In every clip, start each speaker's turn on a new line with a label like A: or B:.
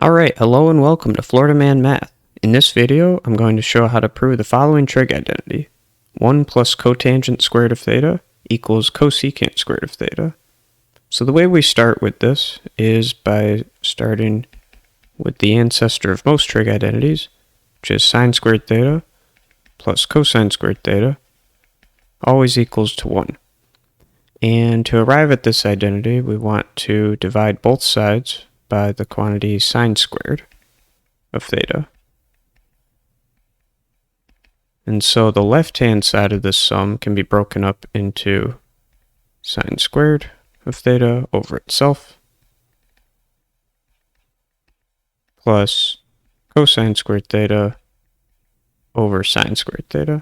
A: Alright, hello and welcome to Florida Man Math. In this video, I'm going to show how to prove the following trig identity. 1 plus cotangent squared of theta equals cosecant squared of theta. So the way we start with this is by starting with the ancestor of most trig identities, which is sine squared theta plus cosine squared theta, always equals to 1. And to arrive at this identity, we want to divide both sides by the quantity sine squared of theta. And so the left-hand side of this sum can be broken up into sine squared of theta over itself plus cosine squared theta over sine squared theta.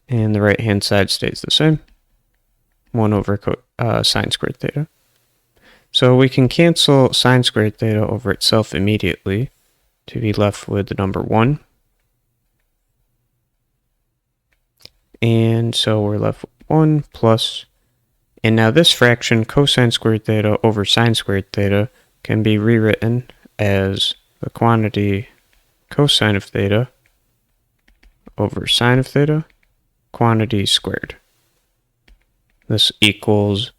A: And the right-hand side stays the same. 1 over sine squared theta. So we can cancel sine squared theta over itself immediately to be left with the number 1. And so we're left with 1 plus, and now this fraction cosine squared theta over sine squared theta can be rewritten as the quantity cosine of theta over sine of theta, quantity squared. This equals,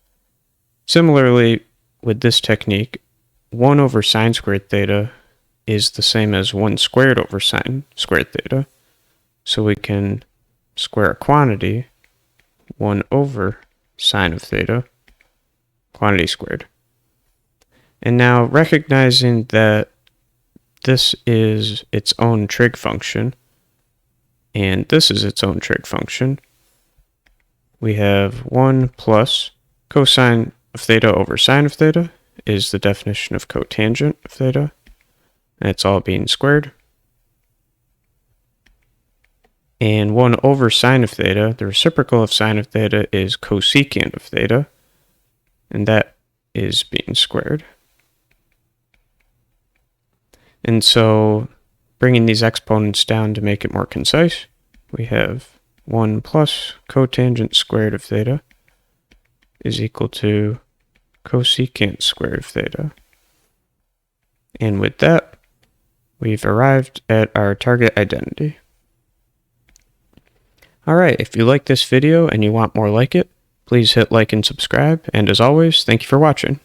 A: similarly with this technique, 1 over sine squared theta is the same as 1 squared over sine squared theta. So we can square a quantity, 1 over sine of theta, quantity squared. And now recognizing that this is its own trig function, and this is its own trig function, we have 1 plus cosine of theta over sine of theta is the definition of cotangent of theta, and it's all being squared. And 1 over sine of theta, the reciprocal of sine of theta, is cosecant of theta, and that is being squared. And so, bringing these exponents down to make it more concise, we have 1 plus cotangent squared of theta is equal to cosecant squared of theta. And with that, we've arrived at our target identity. Alright, if you like this video and you want more like it, please hit like and subscribe, and as always, thank you for watching.